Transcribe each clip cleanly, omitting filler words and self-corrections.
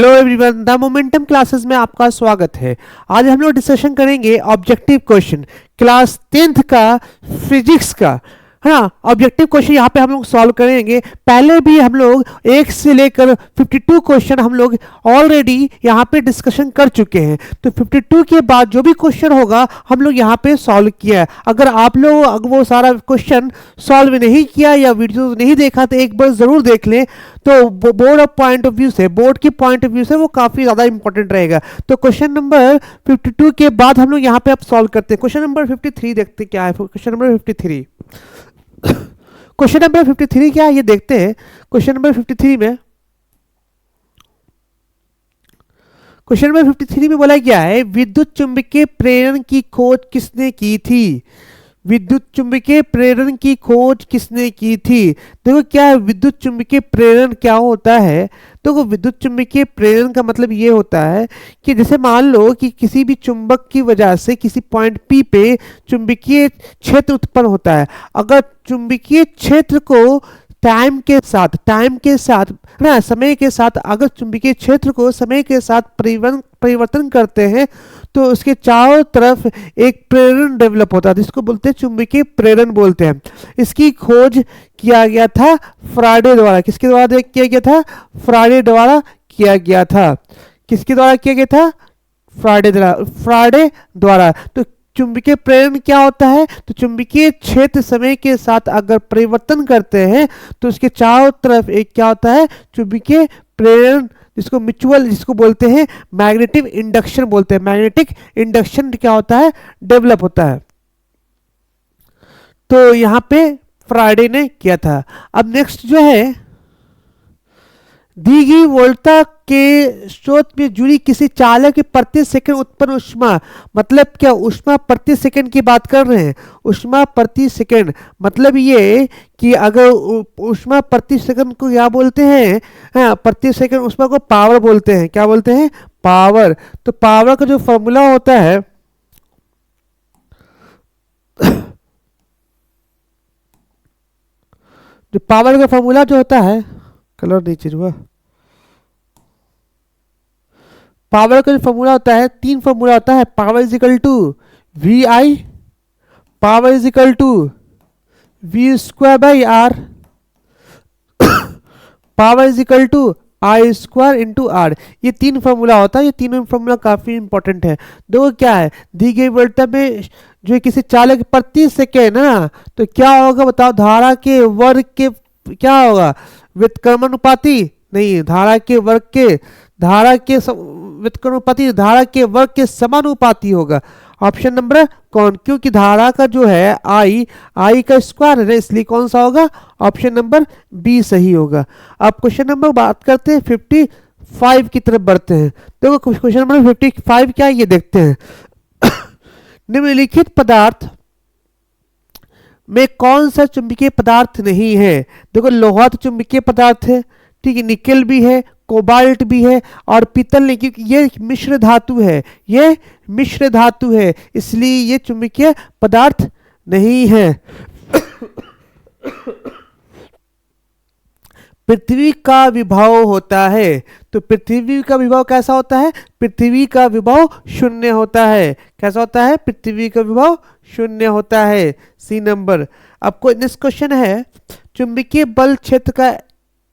Hello everyone, the momentum classes में आपका स्वागत है। आज हम लोग डिस्कशन करेंगे ऑब्जेक्टिव क्वेश्चन क्लास 10th का फिजिक्स का, है ना। ऑब्जेक्टिव क्वेश्चन यहाँ पे हम लोग सॉल्व करेंगे। पहले भी हम लोग 1 से लेकर 52 क्वेश्चन हम लोग ऑलरेडी यहाँ पे डिस्कशन कर चुके हैं। तो 52 के बाद जो भी क्वेश्चन होगा हम लोग यहाँ पे सॉल्व किया है। अगर आप लोग वो सारा क्वेश्चन सॉल्व नहीं किया या वीडियो नहीं देखा तो एक बार ज़रूर देख लें। तो board of point of view से, बोर्ड की पॉइंट ऑफ व्यू से वो काफ़ी ज़्यादा इंपॉर्टेंट रहेगा। तो क्वेश्चन नंबर 52 के बाद हम लोग यहाँ पे अब सॉल्व करते हैं। क्वेश्चन नंबर 53 देखते क्या है। क्वेश्चन नंबर 53 क्वेश्चन नंबर 53 क्या है ये देखते हैं। क्वेश्चन नंबर 53 में बोला गया है, विद्युत चुंबकीय प्रेरण की खोज किसने की थी। विद्युत चुंबकीय प्रेरण की खोज किसने की थी। देखो क्या है विद्युत चुंबकीय प्रेरण क्या होता है। तो विद्युत चुंबकीय प्रेरण का मतलब ये होता है कि जैसे मान लो कि किसी भी चुंबक की वजह से किसी पॉइंट पी पे चुंबकीय क्षेत्र उत्पन्न होता है। अगर चुंबकीय क्षेत्र को टाइम के साथ ना समय के साथ अगर चुंबकीय क्षेत्र को समय के साथ परिवर्तन करते हैं तो उसके चारों तरफ एक प्रेरण डेवलप होता है, जिसको बोलते हैं चुंबकीय प्रेरण बोलते हैं। इसकी खोज किया गया था फ्राडे द्वारा। किसके द्वारा किया गया था? फ्राडे द्वारा किया गया था। किसके द्वारा किया गया था? फ्राडे द्वारा। तो चुंबकीय प्रेरण क्या होता है? तो चुंबकीय क्षेत्र समय के साथ अगर परिवर्तन करते हैं तो उसके चारों तरफ एक क्या होता है? चुंबकीय प्रेरण, जिसको बोलते हैं मैग्नेटिक इंडक्शन बोलते हैं। मैग्नेटिक इंडक्शन क्या होता है? डेवलप होता है। तो यहां पे फ्राडे ने किया था। अब नेक्स्ट जो है, दी गई वोल्टा के स्रोत में जुड़ी किसी चालक के प्रति सेकंड उत्पन्न ऊष्मा, मतलब क्या? ऊष्मा प्रति सेकंड की बात कर रहे हैं। ऊष्मा प्रति सेकंड मतलब ये कि अगर ऊष्मा प्रति सेकंड को क्या बोलते हैं? हाँ, प्रति सेकंड ऊष्मा को पावर बोलते हैं। क्या बोलते हैं? पावर। तो पावर का जो फॉर्मूला होता है जो पावर का फॉर्मूला जो होता है, कलर नहीं चेंज हुआ। पावर का जो फॉर्मूला होता है, 3 फॉर्मूला होता है। Power is equal to V I, power is equal to V square by R, power is equal to I square into R. ये 3 फॉर्मूला होता है। ये तीनों फॉर्मूला काफी इंपॉर्टेंट है। देखो क्या है, दी गई वोल्टा में जो किसी चालक प्रति सेकेंड है ना, तो क्या होगा बताओ? धारा के वर्ग के क्या होगा? व्युत्क्रमानुपाती नहीं, धारा के व्युत्क्रमानुपाती, धारा के वर्ग के समानुपाती होगा। ऑप्शन नंबर कौन? क्योंकि धारा का जो है आई का स्क्वायर है, इसलिए कौन सा होगा? ऑप्शन नंबर बी सही होगा। अब क्वेश्चन नंबर बात करते हैं 55 की तरफ बढ़ते हैं। देखो क्वेश्चन नंबर 55 क्या है ये देखते हैं। निम्नलिखित पदार्थ में कौन सा चुंबकीय पदार्थ नहीं है? देखो लोहा तो चुंबकीय पदार्थ है, ठीक है, निकेल भी है, कोबाल्ट भी है और पीतल नहीं, क्योंकि ये मिश्र धातु है। ये मिश्र धातु है, इसलिए ये चुंबकीय पदार्थ नहीं है। पृथ्वी का विभव होता है। तो पृथ्वी का विभव कैसा होता है? पृथ्वी का विभव 0 होता है। कैसा होता है? पृथ्वी का विभव 0 होता है। C number. अब कोई नेक्स्ट क्वेश्चन है, चुंबकीय बल क्षेत्र का,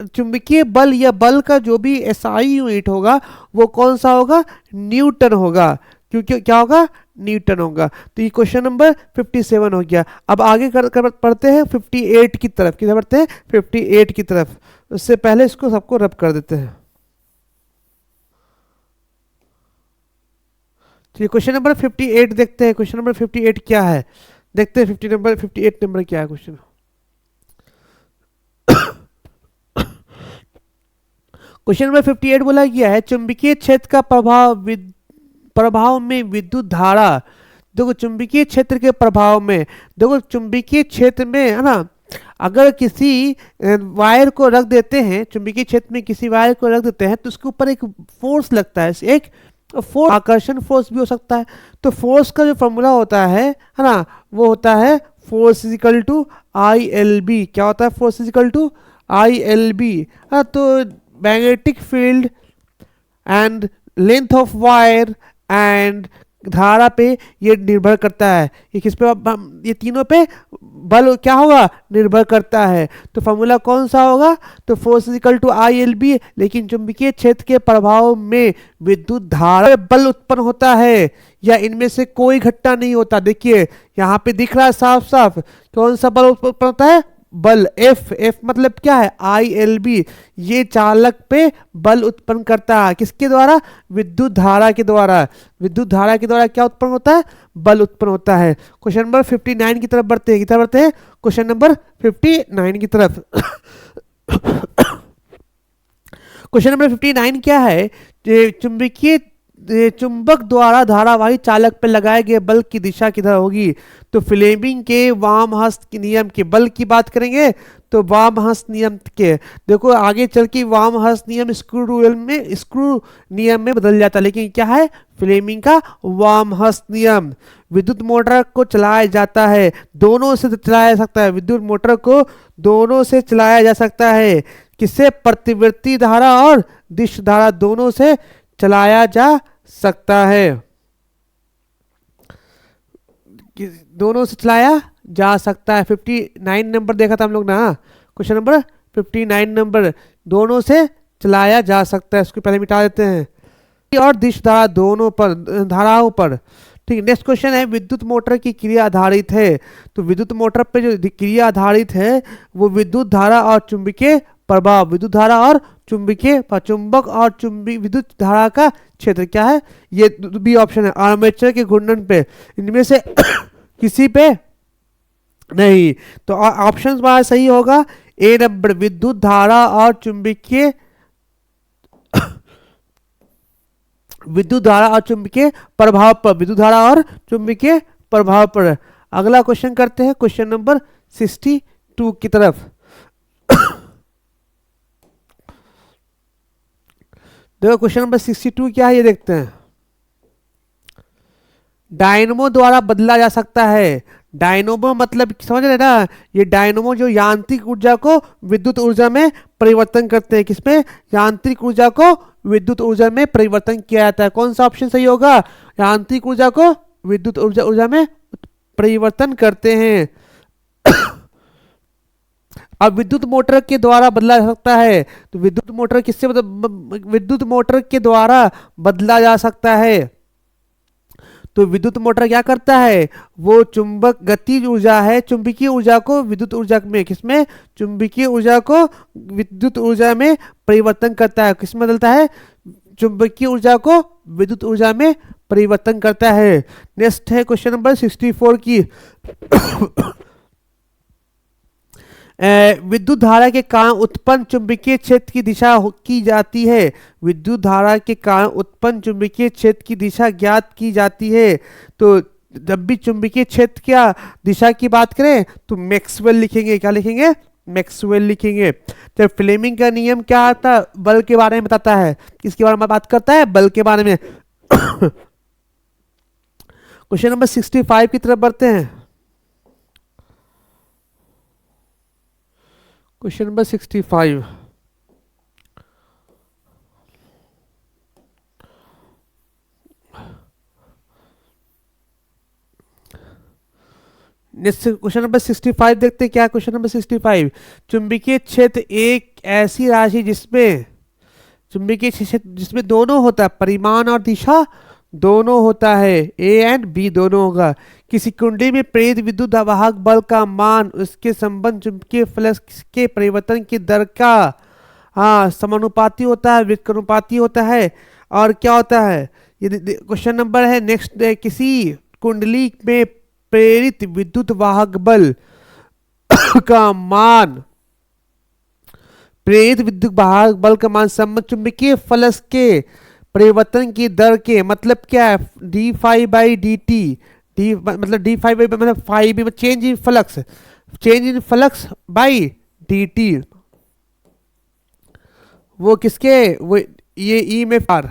चुंबकीय बल या बल का जो भी एसआई यूनिट होगा वो कौन सा होगा? न्यूटन होगा। क्योंकि क्या होगा? न्यूटन होगा। तो ये क्वेश्चन नंबर 57 हो गया। अब आगे पढ़ते हैं 58 की तरफ। किधर बढ़ते हैं? 58 की तरफ। उससे पहले इसको सबको रब कर देते हैं। चलिए क्वेश्चन नंबर 58 देखते हैं। क्वेश्चन नंबर 58 क्या है देखते हैं। 58 नंबर क्या है क्वेश्चन। क्वेश्चन नंबर 58 बोला गया है, चुंबकीय क्षेत्र का प्रभाव में विद्युत धारा। देखो चुंबकीय क्षेत्र के प्रभाव में, देखो चुंबकीय क्षेत्र में है ना, अगर किसी वायर को रख देते हैं, चुंबकीय क्षेत्र में किसी वायर को रख देते हैं तो उसके ऊपर एक फोर्स लगता है। एक फोर्स, आकर्षण फोर्स भी हो सकता है। तो फोर्स का जो फॉर्मूला होता है ना, वो होता है force is equal to I L B. क्या होता है? Force is equal to I L B. तो magnetic field and length of wire and धारा पे ये निर्भर करता है। ये किस पे, ये तीनों पे बल क्या होगा, निर्भर करता है। तो फॉर्मूला कौन सा होगा, तो force equal to I L B. लेकिन चुंबकीय क्षेत्र के प्रभाव में विद्युत धारा बल उत्पन्न होता है या इनमें से कोई घटना नहीं होता। देखिए यहाँ पे दिख रहा है साफ साफ, कौन सा बल उत्पन्न होता है, बल एफ। एफ मतलब क्या है, आई एल बी। ये चालक पे बल उत्पन्न करता है, किसके द्वारा, विद्युत धारा के द्वारा। विद्युत धारा के द्वारा क्या उत्पन्न होता है, बल उत्पन्न होता है। क्वेश्चन नंबर 59 की तरफ बढ़ते हैं, कितना बढ़ते हैं, क्वेश्चन नंबर 59 की तरफ। क्वेश्चन नंबर 59 क्या है, चुंबकीय चुंबक द्वारा धारावाही चालक पर लगाए गए बल की दिशा किधर होगी। तो फ्लेमिंग के वाम हस्त नियम के बल की बात करेंगे, तो वाम हस्त नियम के, देखो आगे चल के वाम हस्त नियम स्क्रू नियम में बदल जाता है, लेकिन क्या है, फ्लेमिंग का वाम हस्त नियम। विद्युत मोटर को चलाया जाता है, दोनों से चलाया जा सकता है, विद्युत मोटर को दोनों से चलाया जा सकता है। किससे, प्रतिवर्ती धारा और दिश धारा दोनों से चलाया जा सकता है, दोनों से चलाया जा सकता है। 59 नंबर देखा था हम लोग ना, क्वेश्चन नंबर 59 नंबर, दोनों से चलाया जा सकता है। इसको पहले मिटा देते हैं। और दिश धारा दोनों पर, धाराओं पर। ठीक, नेक्स्ट क्वेश्चन है, विद्युत मोटर की क्रिया आधारित है। तो विद्युत मोटर पे जो क्रिया आधारित है वो विद्युत धारा और चुंबकीय प्रभाव, विद्युत धारा और चुंबकीय, चुंबक और चुंबकीय विद्युत धारा का क्षेत्र क्या है, ये बी ऑप्शन है, आर्मेचर के घूर्णन पे, इनमें से किसी पे नहीं। तो ऑप्शन हमारा सही होगा ए नंबर, विद्युत धारा और चुंबकीय विद्युत धारा और चुंबकीय प्रभाव पर, विद्युत धारा और चुंबकीय प्रभाव पर। अगला क्वेश्चन करते हैं, क्वेश्चन नंबर 62 की तरफ। देखो क्वेश्चन नंबर 62 क्या है, ये देखते हैं। डायनमो द्वारा बदला जा सकता है। डायनमो मतलब समझ रहे ना, ये डायनमो जो यांत्रिक ऊर्जा को विद्युत ऊर्जा में परिवर्तन करते हैं, किसमें, यांत्रिक ऊर्जा को विद्युत ऊर्जा में परिवर्तन किया जाता है। कौन सा ऑप्शन सही होगा, यांत्रिक ऊर्जा को विद्युत ऊर्जा में परिवर्तन करते हैं। अब विद्युत मोटर के द्वारा बदला जा सकता है, तो विद्युत मोटर किससे, विद्युत मोटर के द्वारा बदला जा सकता है। तो विद्युत मोटर क्या करता है, वो चुंबक गतिज ऊर्जा है, चुंबकीय ऊर्जा को विद्युत ऊर्जा में, किसमें, चुंबकीय ऊर्जा को विद्युत ऊर्जा में परिवर्तन करता है। किसमें बदलता है, चुंबकीय ऊर्जा को विद्युत ऊर्जा में परिवर्तन करता है। नेक्स्ट है क्वेश्चन नंबर 64 की। विद्युत धारा के कारण उत्पन्न चुंबकीय क्षेत्र की दिशा की जाती है। विद्युत धारा के कारण उत्पन्न चुंबकीय क्षेत्र की दिशा ज्ञात की जाती है। तो जब भी चुंबकीय क्षेत्र क्या दिशा की बात करें तो मैक्सवेल लिखेंगे, क्या लिखेंगे, मैक्सवेल लिखेंगे। तो फ्लेमिंग का नियम क्या आता है, बल के बारे में बताता है, किसके बारे में बात करता है, बल के बारे में। क्वेश्चन नंबर 65 की तरफ बढ़ते हैं। क्वेश्चन नंबर 65, क्वेश्चन नंबर 65 देखते हैं क्या। क्वेश्चन नंबर 65, चुंबकीय क्षेत्र एक ऐसी राशि जिसमें, चुंबकीय क्षेत्र जिसमें दोनों होता है, परिमाण और दिशा दोनों होता है, ए एंड बी दोनों होगा। किसी कुंडली में प्रेरित विद्युत वाहक बल का मान उसके संबंध चुंबकीय फ्लक्स के परिवर्तन की दर का, हाँ, समानुपाती होता है, व्युत्क्रमानुपाती होता है। और क्या होता है, ये क्वेश्चन नंबर है नेक्स्ट, किसी कुंडली में प्रेरित विद्युत वाहक बल का मान, प्रेरित विद्युत वाहक बल का मान संबंध चुंबकीय फ्लक्स के परिवर्तन की दर के, मतलब क्या है, D five by d T, D मतलब डी फाइव बाई मतलब five change in flux, change in flux by d T, वो किसके, वो ये ई में पार,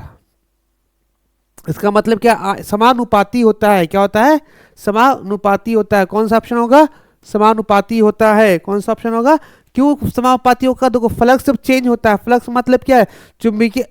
इसका मतलब क्या, समानुपाती होता है। क्या होता है, समानुपाती होता है। कौन सा ऑप्शन होगा, समानुपाती होता है। कौन सा ऑप्शन होगा, क्यों समानुपाती होगा, देखो फ्लक्स जब चेंज होता है, फ्लक्स मतलब क्या है, चुंबकीय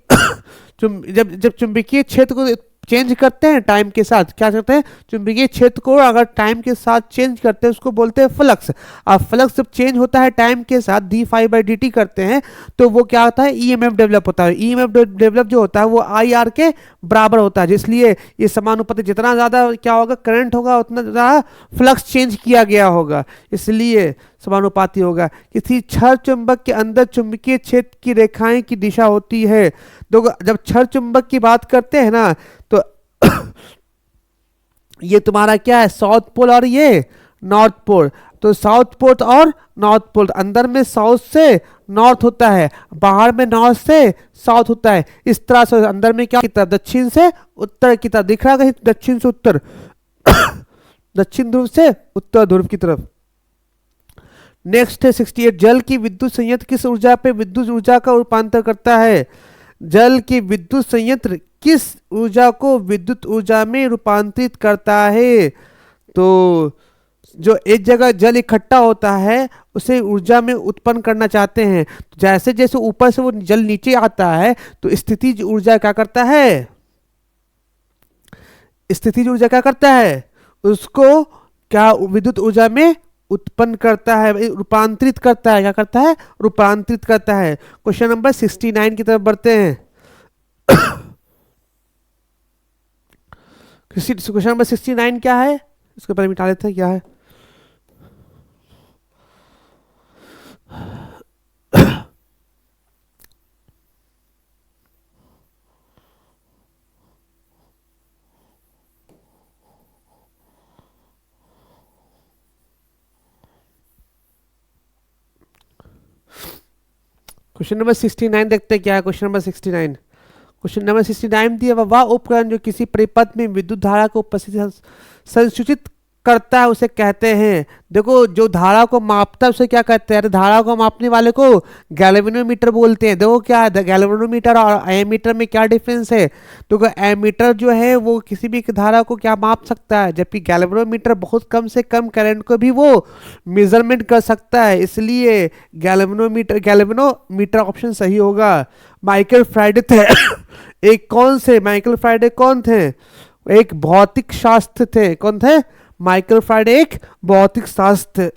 जब जब चुंबकीय क्षेत्र को चेंज करते हैं टाइम के साथ, क्या करते हैं, चुंबकीय क्षेत्र को अगर टाइम के साथ चेंज करते हैं उसको बोलते हैं फ्लक्स। अब फ्लक्स जब चेंज होता है टाइम के साथ d phi by d t करते हैं तो वो क्या होता है, ईएमएफ डेवलप होता है। ईएमएफ डेवलप जो होता है वो आई आर के बराबर होता है, इसलिए ये समानुपाती, जितना ज़्यादा क्या होगा करंट होगा उतना ज़्यादा फ्लक्स चेंज किया गया होगा, इसलिए समानुपाती होगा। किसी छड़ चुंबक के अंदर चुंबकीय क्षेत्र की रेखाएं की दिशा होती है। तो जब छड़ चुंबक की बात करते हैं ना तो ये तुम्हारा क्या है, साउथ पोल और ये नॉर्थ पोल। तो साउथ पोल और नॉर्थ पोल, अंदर में साउथ से नॉर्थ होता है, बाहर में नॉर्थ से साउथ होता है। इस तरह से अंदर में क्या की तरफ, दक्षिण से उत्तर की तरफ, दिख रहा है दक्षिण से उत्तर दक्षिण ध्रुव से उत्तर ध्रुव की तरफ। नेक्स्ट है 68, जल की विद्युत संयंत्र किस ऊर्जा पे विद्युत ऊर्जा का रूपांतर करता है। जल की विद्युत संयंत्र किस ऊर्जा को विद्युत ऊर्जा में रूपांतरित करता है। तो जो एक जगह जल इकट्ठा होता है उसे ऊर्जा में उत्पन्न करना चाहते हैं, जैसे जैसे ऊपर से वो जल नीचे आता है तो स्थितिज ऊर्जा क्या करता है, स्थितिज ऊर्जा क्या करता है, उसको क्या विद्युत ऊर्जा में उत्पन्न करता है, रूपांतरित करता है। क्या करता है, रूपांतरित करता है। क्वेश्चन नंबर 69 की तरफ बढ़ते हैं। क्वेश्चन नंबर 69 क्या है, इसको पहले मिटा लेते हैं, क्या है। क्वेश्चन नंबर 69 देखते हैं क्या है। क्वेश्चन नंबर 69, क्वेश्चन नंबर 69 दिया, वह उपकरण जो किसी परिपथ में विद्युत धारा को उपस्थिति संसूचित करता है उसे कहते हैं। देखो जो धारा को मापता है उसे क्या कहते हैं, अरे धारा को मापने वाले को गैल्वेनोमीटर बोलते हैं। देखो क्या है, गैल्वेनोमीटर और एमीटर में क्या डिफरेंस है। तो एमीटर जो है वो किसी भी धारा को क्या माप सकता है, जबकि गैल्वेनोमीटर बहुत कम से कम करंट को भी वो मेजरमेंट कर सकता है, इसलिए गैल्वेनोमीटर ऑप्शन सही होगा। माइकल फ्राइडे थे एक कौन से, माइकल फ्राइडे कौन थे, एक भौतिक शास्त्र थे। कौन थे, माइकल फ्राइडे एक भौतिक शास्त्र।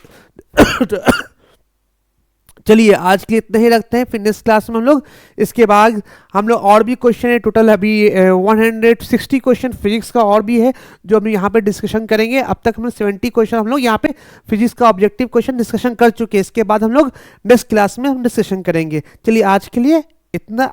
चलिए आज के लिए इतना ही रखते हैं, फिर नेक्स्ट क्लास में हम लोग इसके बाद हम लोग और भी क्वेश्चन है, टोटल अभी 160 क्वेश्चन फिजिक्स का और भी है जो हम यहाँ पे डिस्कशन करेंगे। अब तक हम 70 क्वेश्चन हम लोग यहाँ पे फिजिक्स का ऑब्जेक्टिव क्वेश्चन डिस्कशन कर चुके हैं, इसके बाद हम लोग नेक्स्ट क्लास में हम डिस्कशन करेंगे। चलिए आज के लिए इतना।